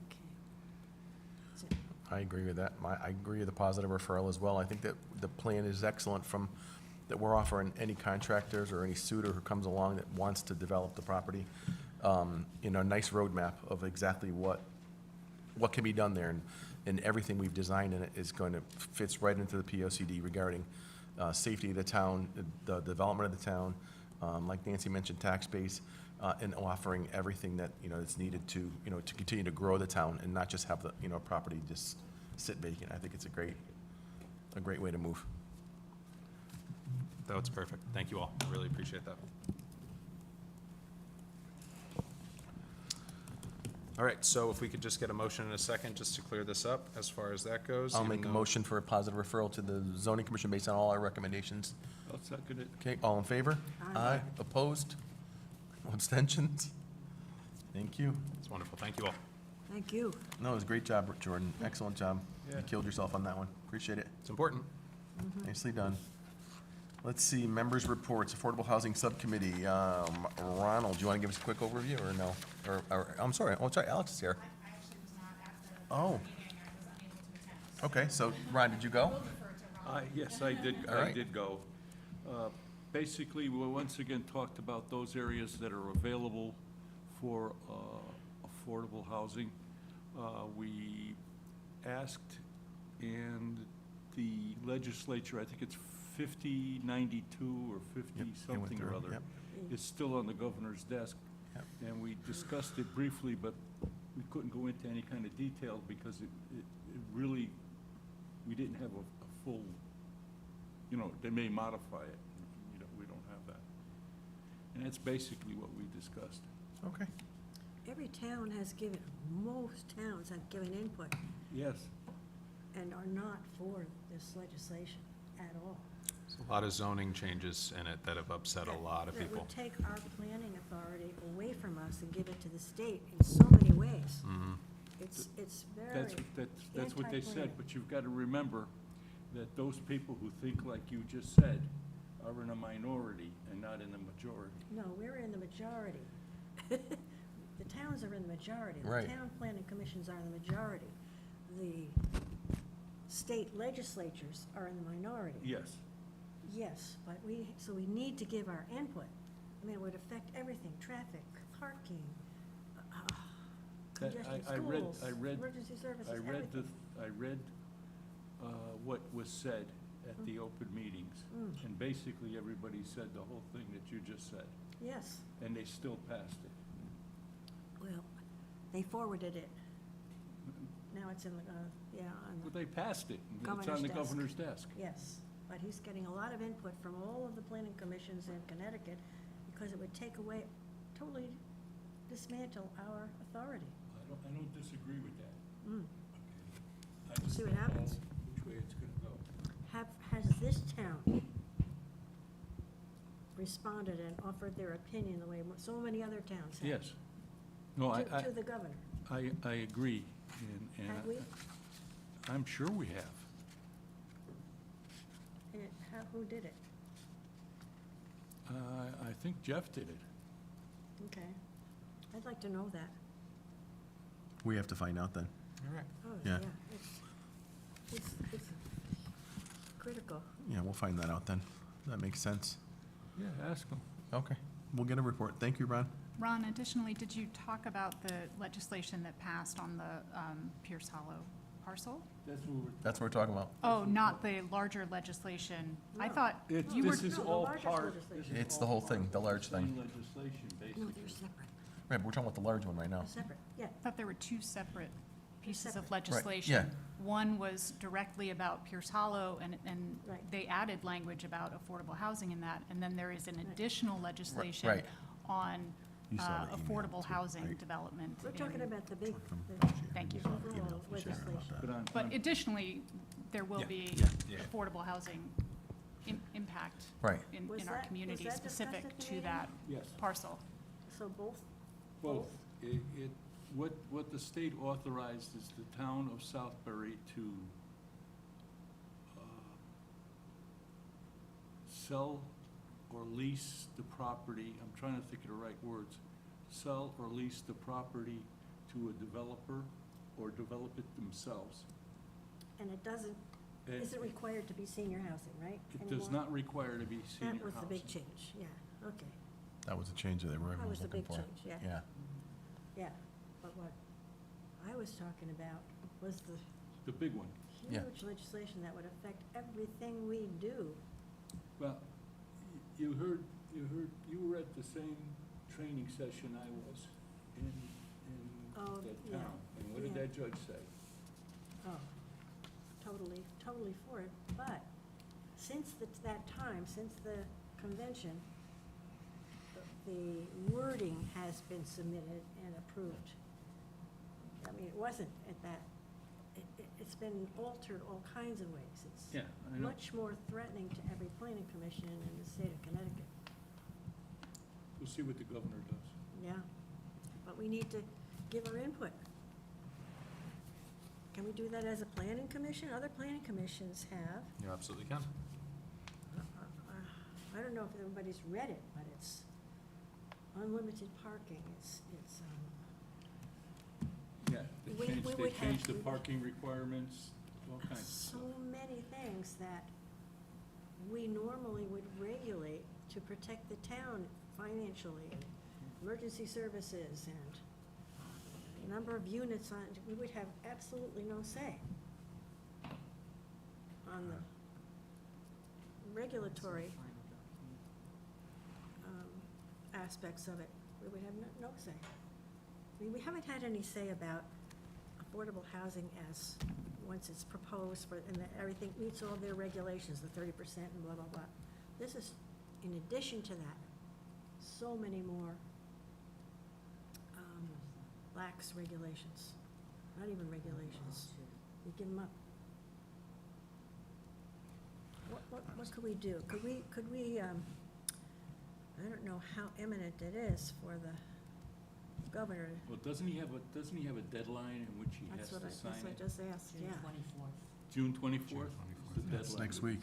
Okay. That's it. I agree with that. I agree with the positive referral as well. I think that the plan is excellent that we're offering any contractors or any suitor who comes along that wants to develop the property, a nice roadmap of exactly what can be done there. And everything we've designed in it fits right into the POCD regarding safety of the town, the development of the town, like Nancy mentioned, tax base, and offering everything that, that's needed to continue to grow the town and not just have the, property just sit vacant. I think it's a great way to move. That was perfect. Thank you all. I really appreciate that. All right, so if we could just get a motion in a second, just to clear this up as far as that goes. I'll even make a though- motion for a positive referral to the zoning commission based on all our recommendations. I'll second it. Okay, all in favor? Aye. Opposed? Abstentions? Thank you. It's wonderful. Thank you all. Thank you. No, it was a great job, Jordan. Excellent job. You Yeah. killed yourself on that one. Appreciate it. It's important. Nicely done. Let's see, members' reports, Affordable Housing Subcommittee. Ronald, do you want to give us a quick overview, or no? I'm sorry, Alex is here. I actually was not at the Oh. meeting, I was unable to attend. Okay, so, Ron, did you go? We'll defer to Ron. Yes, I did, All I right. did go. Basically, we once again talked about those areas that are available for affordable housing. We asked, and the legislature, I think it's 5092 or 50 Yep, they went something or through, other, yep. is still on the governor's desk. Yep. And we discussed it briefly, but we couldn't go into any kind of detail because it really, we didn't have a full, they may modify it. We don't have that. And that's basically what we discussed. Okay. Every town has given, most towns have given input Yes. and are not for this legislation at all. There's a lot of zoning changes in it that have upset a lot of That people. would take our planning authority away from us and give it to the state in so many ways. Mhm. It's very That's what they said, anti-plan. but you've got to remember that those people who think like you just said are in a minority and not in the majority. No, we're in the majority. The towns are in the majority. Right. The town planning commissions are in the majority. The state legislatures are in the minority. Yes. Yes, but so we need to give our input. I mean, it would affect everything, traffic, parking, congestion I read- schools, I read- emergency services, I read everything. what was said at the open meetings. Mm. And basically, everybody said the whole thing that you just said, Yes, and they still passed it. well, they forwarded it. Now it's in the, Well, they passed it, and it's on Governor's the desk. governor's desk. yes. But he's getting a lot of input from all of the planning commissions in Connecticut because it would take away, totally dismantle our authority. I don't disagree with that. Mm. I just See what don't know happens. which way it's gonna go. Has this town responded and offered their opinion the way so many other towns have? Yes. No, To the governor, I agree, and have we? I'm sure we have. And who did it? I think Jeff did it. Okay. I'd like to know that. We have to find out then. All right. Oh, Yeah. yeah. It's critical. Yeah, we'll find that out then. That makes sense. Yeah, ask him. Okay, we'll get a report. Thank you, Ron. Ron, additionally, did you talk about the legislation that passed on the Pierce Hollow parcel? That's what we're talking about. Oh, not the larger legislation. I No. thought It's, you were, this is No, the all largest part. legislation. this is It's all the whole part thing, of the large same thing. legislation, No, basically. they're separate. Right, but we're talking about the large one right now. They're separate, yeah. thought there were two separate pieces of separate. legislation. One was directly about Pierce Hollow, and Right. they added language about affordable housing in that. And then there is an additional legislation right. on You saw the email affordable too, housing right? development. We're talking in- about the big, Thank you. overall legislation. But on, But additionally, there will be Yeah. affordable housing impact Right. in Was our that- community was that discussed specific at the to meeting? that yes, parcel. So both, both. What the state authorized is the town of Southbury to sell or lease the property, I'm trying to think of the right words, sell or lease the property to a developer or develop it themselves. and it doesn't, And isn't required to be senior housing, right? it does anymore? not require to be senior That was the big housing. change, yeah, okay, That was a change that everyone that was was the looking big for. change, yeah, Yeah, yeah. But what I was talking about was the The big one. Yeah. huge legislation that would affect everything we do. Well, you were at the same training session I was in Oh, that yeah, town. And what did yeah. that judge say? Oh, totally for it, but since that time, since the convention, the wording has been submitted and approved. I mean, it wasn't at that, it's been altered all kinds of ways. Yeah, It's I know. much more threatening to every planning commission in the state of Connecticut, We'll see what the governor does. yeah. But we need to give our input. Can we do that as a planning commission? Other planning commissions have. You absolutely can. I don't know if everybody's read it, but it's unlimited parking. Yeah, We they would changed have- the we would- parking requirements, all kinds of So stuff. many things that we normally would regulate to protect the town financially, and emergency services, and number of units on, we would have absolutely no say on the regulatory aspects of it. We would have no say. I mean, we haven't had any say about affordable housing as, once it's proposed for, and that everything meets all their regulations, the 30% and blah, blah, blah. This is, in addition to that, so many more lax regulations, not even regulations. We give them up. What could we do? Could we, I don't know how imminent it is for the governor. Well, doesn't he have a deadline in which he has That's what to sign I it? just asked, yeah. June 24th? That's next week.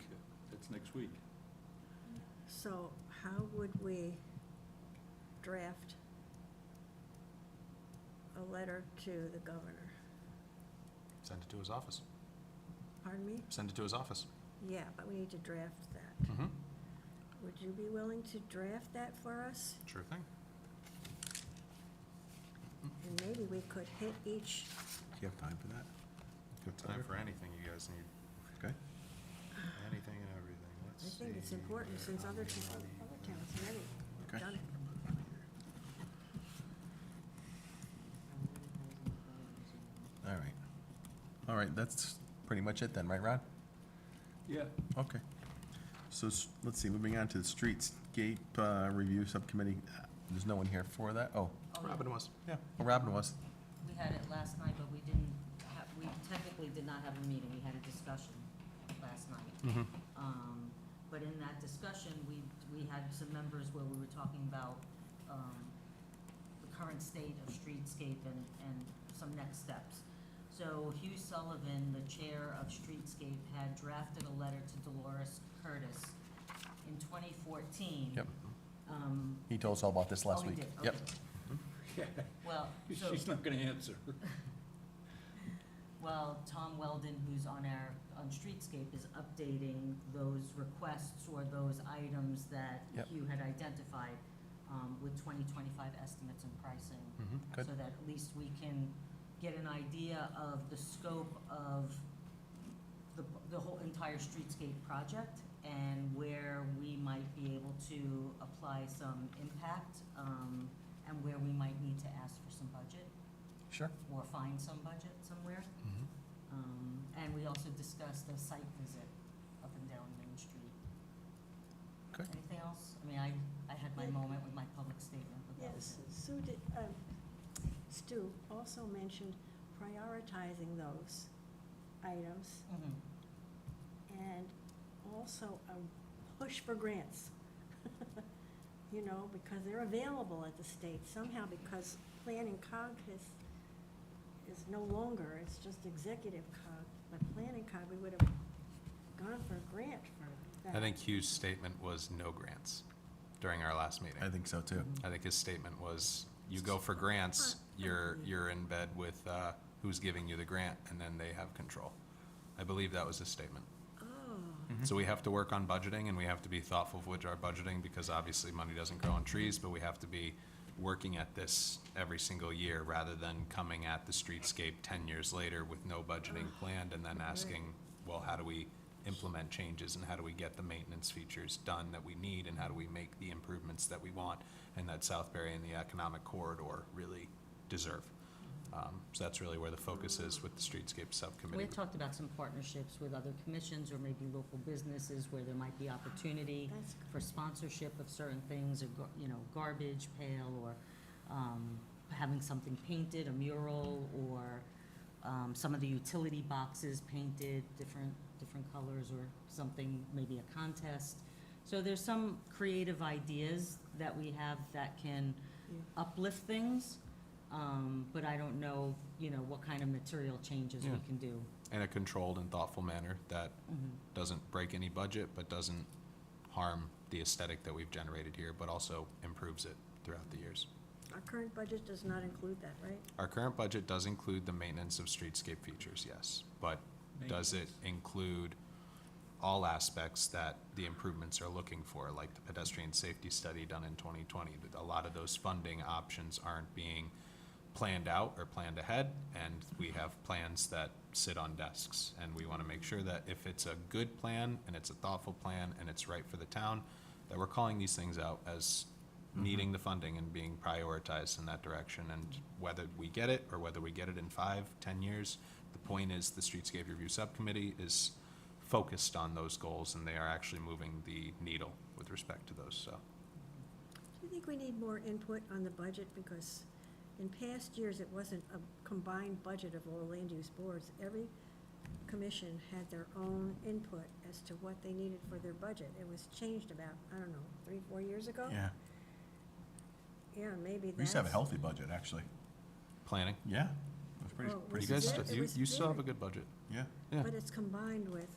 That's next week. So how would we draft a letter to the governor? Send it to his office. Pardon me? Send it to his office. Yeah, but we need to draft that. Mm-hmm. Would you be willing to draft that for us? Sure thing. And maybe we could hit each, do you have time for that? Good time for anything you guys need. Okay. Anything and everything. I Let's think it's see. important since other towns and everything have Okay. done it. All right. All right, that's pretty much it then, right, Ron? Yeah, Okay. So let's see, moving on to the streetscape review subcommittee. There's no one here for that? Oh, Robin was. yeah, well, Robin was. We had it last night, but we didn't have, we technically did not have a meeting, we had a discussion last night. Mm-hmm. But in that discussion, we had some members where we were talking about, the current state of streetscape and some next steps. So Hugh Sullivan, the chair of Streetscape, had drafted a letter to Dolores Curtis in 2014. Yep. Um, He told us all about this last oh, he week. did, Yep. okay. Well, so. she's not gonna answer. Well, Tom Weldon, who's on Streetscape, is updating those requests or those items that Yep. Hugh had identified with 2025 estimates and pricing. Mhm, good. So that at least we can get an idea of the scope of the whole entire Streetscape project and where we might be able to apply some impact, and where we might need to ask for some budget. Sure. or find some budget somewhere. And we also discussed a site visit up and down Main Street. Okay. Anything else? I mean, I had my moment with my public statement, but that was Yes, it. Sue did, Stu also mentioned prioritizing those items Mhm. and also a push for grants. You know, because they're available at the state somehow, because planning cog is no longer, it's just executive cog. But planning cog, we would have gone for a grant for that. I think Hugh's statement was no grants during our last meeting. I think so too. I think his statement was, you go for grants, you're in bed with who's giving you the grant, and then they have control. I believe that was his statement. Oh, So we have to work on budgeting, and we have to be thoughtful with our budgeting, because obviously money doesn't grow on trees, but we have to be working at this every single year, rather than coming at the streetscape 10 years later with no budgeting planned, and then asking, well, how do we implement changes, and how do we get the maintenance features done that we need, and how do we make the improvements that we want, and that Southbury and the economic corridor really deserve? So that's really where the focus is with the streetscape We subcommittee. had talked about some partnerships with other commissions or maybe local businesses where there might be opportunity that's for sponsorship of certain things, or, garbage pail, or having something painted, a mural, or some of the utility boxes painted different colors, or something, maybe a contest. So there's some creative ideas that we have that can uplift things, but I don't know, what kind of material changes we Yeah. can do. In a controlled and thoughtful manner that doesn't break any budget, but doesn't harm the aesthetic that we've generated here, but also improves it throughout the years. our current budget does not include that, right? Our current budget does include the maintenance of streetscape features, yes, but does it include all aspects that the improvements are looking for, like the pedestrian safety study done in 2020? A lot of those funding options aren't being planned out or planned ahead, and we have plans that sit on desks. And we want to make sure that if it's a good plan, and it's a thoughtful plan, and it's right for the town, that we're calling these things out as needing the funding and being prioritized in that direction. And whether we get it, or whether we get it in 5, 10 years, the point is the Streetscape Review Subcommittee is focused on those goals, and they are actually moving the needle with respect to those, so. Do you think we need more input on the budget? Because in past years, it wasn't a combined budget of all land use boards. Every commission had their own input as to what they needed for their budget. It was changed about, 3, 4 years ago? Yeah. Yeah, maybe that's. We used to have a healthy budget, actually. Planning. Yeah. It was pretty, Oh, pretty You was guys, good. it? stuff. you, was you still have a very- good budget. Yeah. Yeah. But it's combined with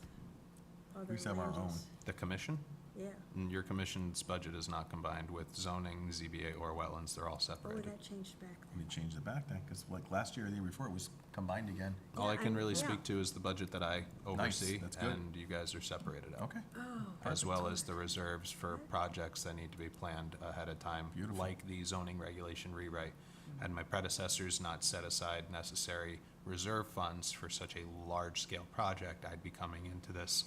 other used to have our land own. use. The commission? Yeah. And your commission's budget is not combined with zoning, ZBA, or wetlands. They're all Oh, separated. that changed back then. We changed it back then, because like last year or the year before, it was combined again. All I Yeah, can really yeah. speak to is the budget that I oversee, that's good. and you guys are separated out. Okay. Oh. As well as the reserves for projects that need to be planned ahead of time. Beautiful. Like the zoning regulation rewrite. Had my predecessors not set aside necessary reserve funds for such a large-scale project, I'd be coming into this,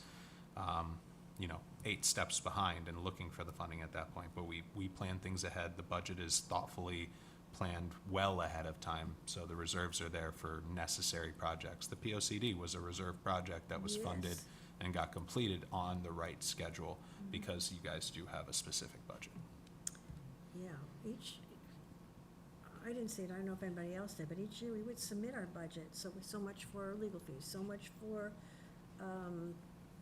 8 steps behind and looking for the funding at that point. But we plan things ahead. The budget is thoughtfully planned well ahead of time, so the reserves are there for necessary projects. The POCD was a reserve project that was funded Yes. and got completed on the right schedule, because you guys do have a specific budget. Yeah, I didn't see it, I don't know if anybody else did, but each year we would submit our budget, so much for legal fees, so much for,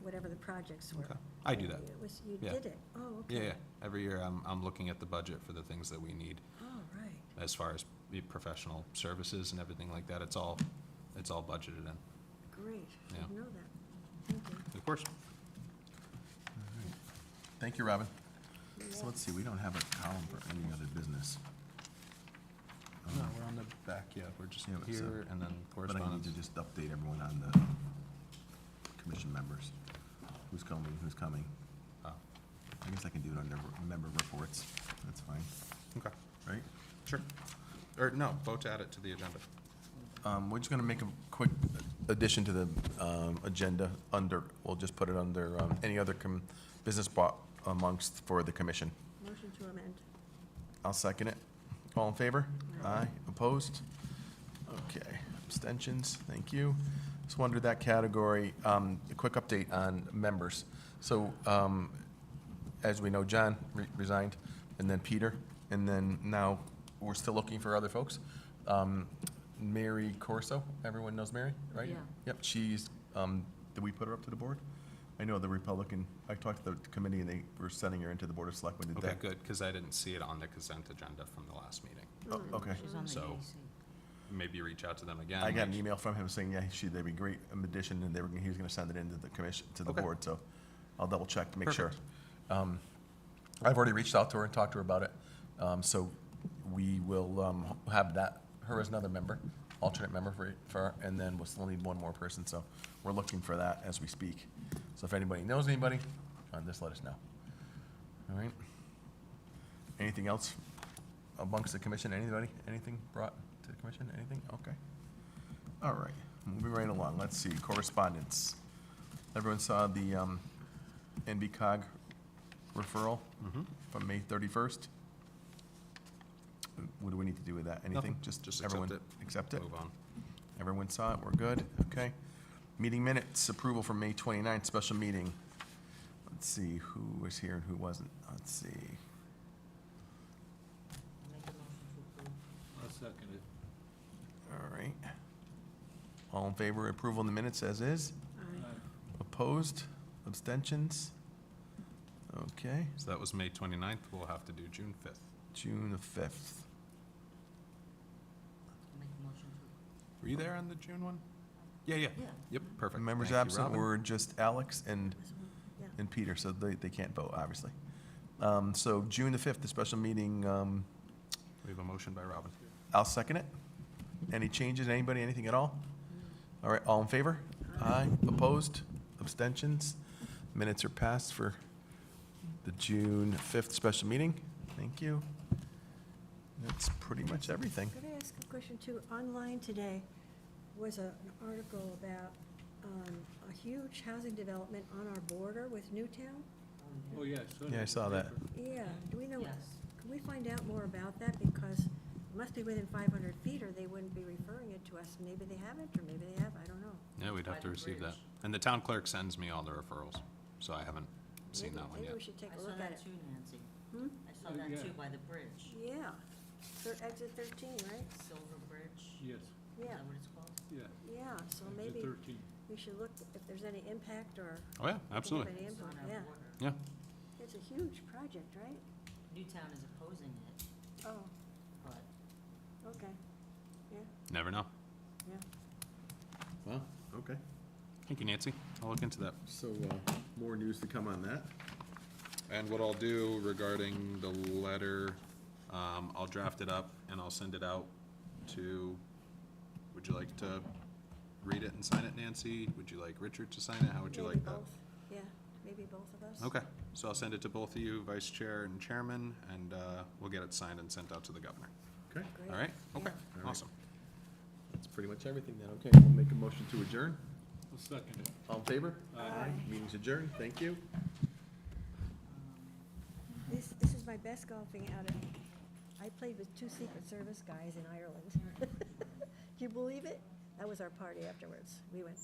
whatever the projects were. Okay. I do that. It was, you Yeah. did it, oh, okay. Yeah, every year I'm looking at the budget for the things that we need Oh, right, as far as the professional services and everything like that. It's all budgeted in. great, I Yeah. didn't know that, thank you. Of course. Thank you, Robin. So let's see, we don't have a column for any other business. No, we're on the back, yeah, we're just Yeah, but so- here, and then But I need correspondence. to just update everyone on the commission members. Who's coming. Oh, I guess I can do it under member reports. That's fine, okay, right? sure. Or, no, vote to add it to the agenda. We're just gonna make a quick addition to the agenda we'll just put it under any other business brought amongst for the commission. Motion to amend. I'll second it. All in favor? Aye. Opposed? Okay, abstentions, thank you. Just wondered that category, a quick update on members. So, as we know, John resigned, and then Peter, and then now we're still looking for other folks. Mary Corso, everyone knows Mary, right? Yeah. Yep, she's, did we put her up to the board? I know the Republican, I talked to the committee and they were sending her into the Board of Selectmen. Did Okay, that- good, because I didn't see it on the consent agenda from the last meeting. Oh, okay. She's on the So- EAC. Maybe reach out to them again. I got an make- email from him saying, yeah, they'd be great addition, and he was gonna send it into the commission, to the Okay. board, so I'll double check to make sure. Perfect. I've already reached out to her and talked to her about it, so we will, have her as another member, alternate member for her, and then we'll still need one more person, so we're looking for that as we speak. So if anybody knows anybody, just let us know. All right? Anything else amongst the commission? Anybody? Anything brought to the commission? Anything? Okay. All right, moving right along. Let's see, correspondence. Everyone saw the NBCOG referral from May 31st? What do we need to do with that? Anything? Nothing. Just accept everyone it. Accept it? Move on. Everyone saw it, we're good, okay. Meeting minutes, approval for May 29th, special meeting. Let's see, who was here and who wasn't, let's see. Make a motion to approve. I'll second it. All right. All in favor of approval in the minutes as is? Opposed? Abstentions? Okay, So that was May 29th. We'll have to do June 5th. June the 5th. Make a motion to. Were you there on the June one? Yeah, yeah. Yeah. Yep, perfect. Members Thank you, absent Robin. were just Alex and Yeah. Peter, so they can't vote, obviously. So June the 5th, the special meeting, We have a motion by Robin. I'll second it. Any changes, anybody, anything at all? All right, all in favor? Aye. Opposed? Abstentions? Minutes are passed for the June 5th special meeting. Thank you. That's pretty much everything. Could I ask a question too? Online today was an article about a huge housing development on our border with Newtown. Oh, yeah. Yeah, I saw that. Yeah, do we know, Yes. can we find out more about that? Because it must be within 500 feet or they wouldn't be referring it to us. Maybe they haven't, or maybe they have, I don't know. Yeah, we'd have By to the receive that. bridge. And the town clerk sends me all the referrals, so I haven't seen Maybe- that one yet. Maybe we should take I a saw look at that it. too, Nancy. Hmm? I saw Oh, that yeah. too by the bridge. Yeah, exit 13, right? Silver Bridge. Yes, Is Yeah, that what it's called? yeah. yeah, so Up to maybe 13. we should look if there's any impact or. Oh, yeah, if they have absolutely. any It's on impact. our Yeah, border. Yeah. it's a huge project, right? Newtown is opposing it, Oh, but okay, Never know. yeah. Well, okay. Thank you, Nancy. I'll look into that. So, more news to come on that. And what I'll do regarding the letter, I'll draft it up and I'll send it out to, would you like to read it and sign it, Nancy? Would you like Richard to sign it? How would you Maybe like that? both. Yeah, maybe both of us. Okay, so I'll send it to both of you, Vice Chair and Chairman, and we'll get it signed and sent out to the governor. Okay, Great. All right? Okay, All right. awesome. that's pretty much everything then. Okay, we'll make a motion to adjourn. I'll second it. All in favor? Aye. Meeting's adjourned. Thank you. This is my best golfing outing. I played with 2 Secret Service guys in Ireland. Can you believe it? That was our party afterwards. We went